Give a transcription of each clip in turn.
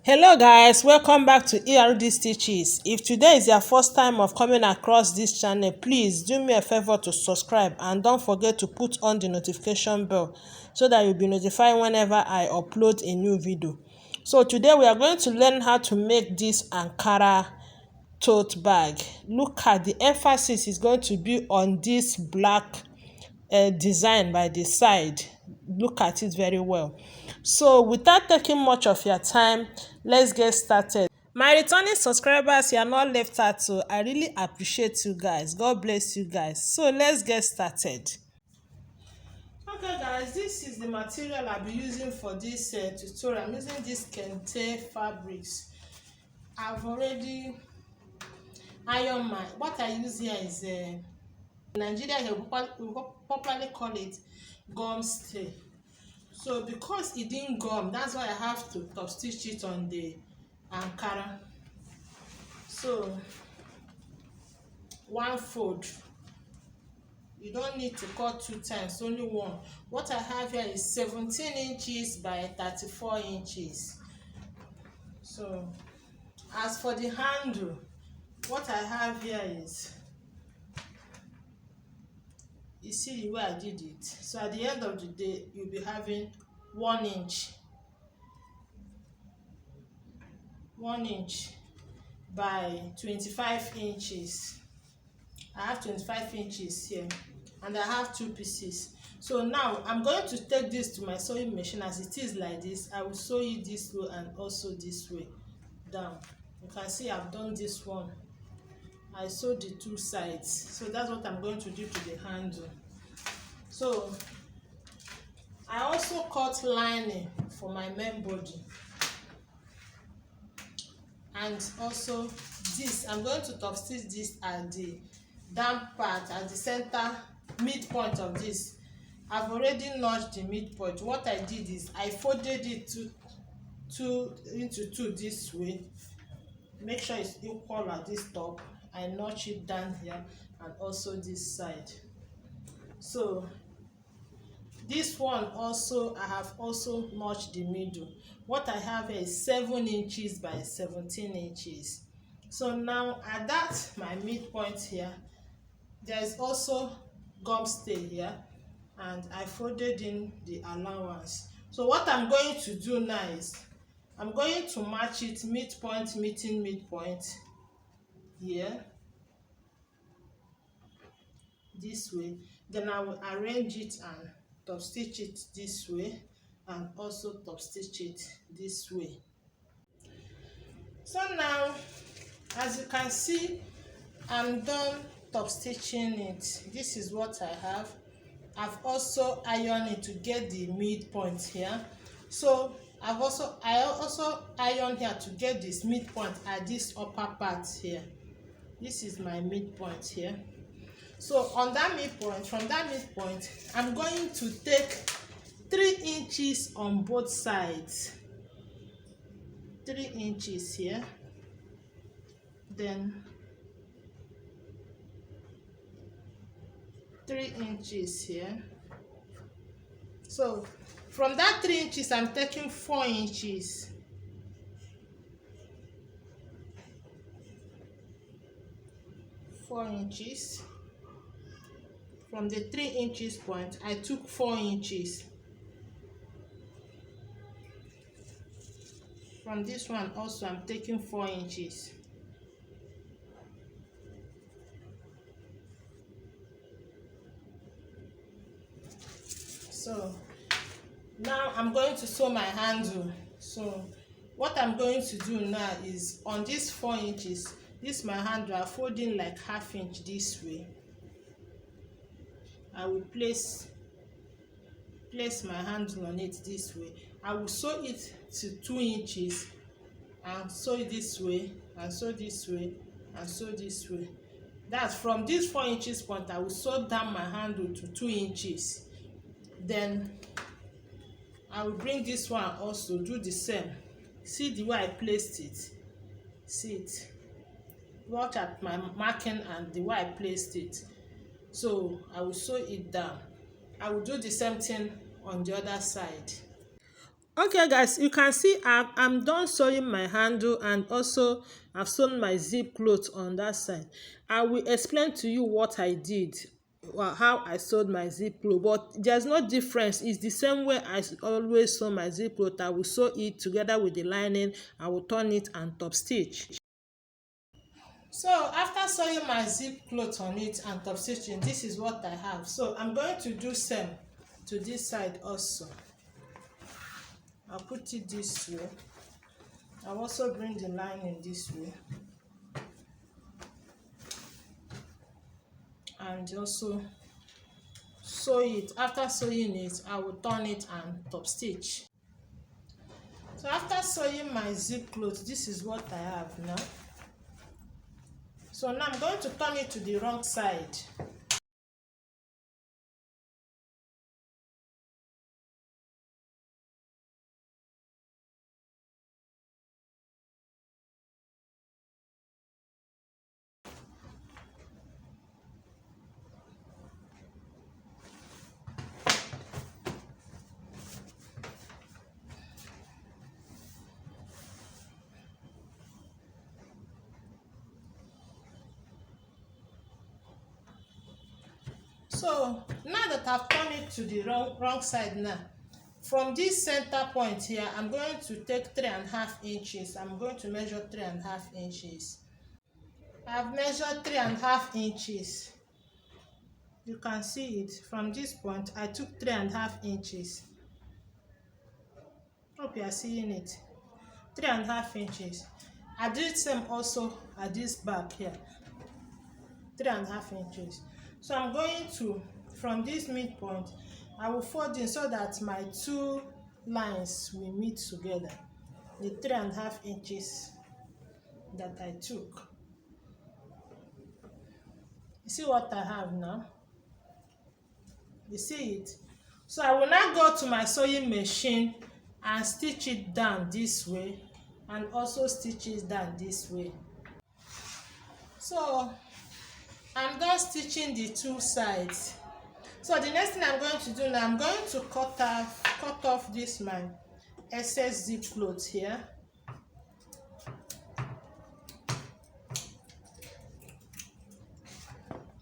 Hello guys, welcome back to ERD Stitches. If today is your first time of coming across this channel, please do me a favor to subscribe and don't forget to put on the notification bell so that you'll be notified whenever I upload a new video. So today we are going to learn how to make this Ankara tote bag. Look at the emphasis is going to be on this black design by the side. Look at it very well. So without taking much of your time, let's get started. My returning subscribers, you are not left out, so I really appreciate you guys. God bless you guys. So let's get started. Okay guys, this is the material I'll be using for this tutorial. I'm using this kente fabrics. I've already ironed my, what I use here is in Nigeria we popularly call it gum stay. So because it didn't gum, that's why I have to top stitch it on the Ankara. So one fold. You don't need to cut two times, only one. What I have here is 17 inches by 34 inches. So as for the handle, what I have here is, you see the way I did it. So at the end of the day, you'll be having 1 inch. 1 inch by 25 inches. I have 25 inches here and I have two pieces. So now I'm going to take this to my sewing machine. As it is like this, I will sew it this way and also this way down. You can see I've done this one. I sewed the two sides. So that's what I'm going to do to the handle. So I also cut lining for my main body. And also this, I'm going to top stitch this at the down part, at the center midpoint of this. I've already notched the midpoint. What I did is I folded it into two this way. Make sure it's equal at this top. I notch it down here and also this side. So this one also, I have also notched the middle. What I have here is 7 inches by 17 inches. So now at that my midpoint here, there is also gum stay here, and I folded in the allowance. So what I'm going to do now is I'm going to match it midpoint meeting midpoint here this way. Then I will arrange it and top stitch it this way and also top stitch it this way. So now, as you can see, I'm done top stitching it. This is what I have. I've also ironed it to get the midpoint here. So I also ironed here to get this midpoint at this upper part here. This is my midpoint here. So on that midpoint, from that midpoint, I'm going to take 3 inches on both sides. 3 inches here. Then 3 inches here. So from that 3 inches, I'm taking 4 inches. 4 inches. From the 3 inches point, I took 4 inches. From this one also, I'm taking 4 inches. So now I'm going to sew my handle. So what I'm going to do now is on these 4 inches, this my handle, I'm folding like ½ inch this way. I will place my handle on it this way. I will sew it to 2 inches and sew it this way and sew this way and sew this way. That's from this 4 inches point. I will sew down my handle to 2 inches. Then I will bring this one also, do the same. See the way I placed it. See it. Watch at my marking and the way I placed it. So I will sew it down. I will do the same thing on the other side. Okay guys, you can see I'm done sewing my handle, and also I've sewn my zip cloth on that side. I will explain to you what I did, how I sewed my zip cloth, but there's no difference. It's the same way I always sew my zip cloth. I will sew it together with the lining. I will turn it and top stitch. So after sewing my zip cloth on it and top stitching, this is what I have. So I'm going to do same to this side also. I'll put it this way. I'll also bring the lining this way, and also sew it. After sewing it, I will turn it and top stitch. So after sewing my zip cloth, this is what I have now. So now I'm going to turn it to the wrong side. So now that I've turned it to the wrong side now, from this center point here, I'm going to take 3.5 inches. I'm going to measure 3.5 inches. I've measured 3.5 inches. You can see it from this point. I took 3.5 inches. Hope you are seeing it. 3.5 inches. I did same also at this back here. 3.5 inches. So I'm going to, from this midpoint, I will fold in so that my two lines will meet together. The 3.5 inches that I took. You see what I have now? You see it? So I will now go to my sewing machine and stitch it down this way, and also stitch it down this way. So I'm done stitching the two sides. So the next thing I'm going to do now, I'm going to cut off this my excess zip cloth here.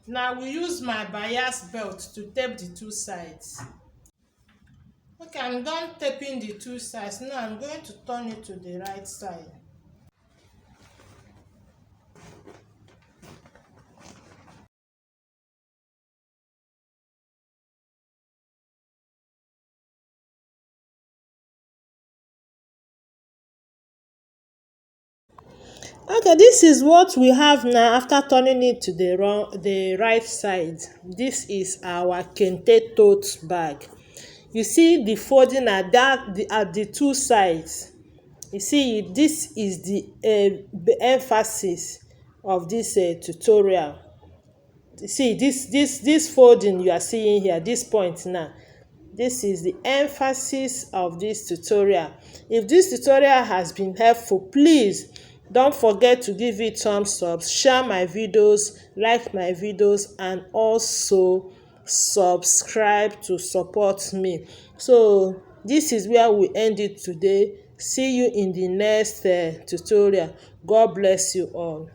Now we use my bias belt to tape the two sides. Okay, I'm done taping the two sides. Now I'm going to turn it to the right side. Okay, this is what we have now after turning it to the right side. This is our kente tote bag. You see the folding at the two sides. You see, this is the emphasis of this tutorial. You see this folding you are seeing here, this point now. This is the emphasis of this tutorial. If this tutorial has been helpful, please don't forget to give it thumbs up, share my videos, like my videos, and also subscribe to support me. So this is where we end it today. See you in the next tutorial. God bless you all.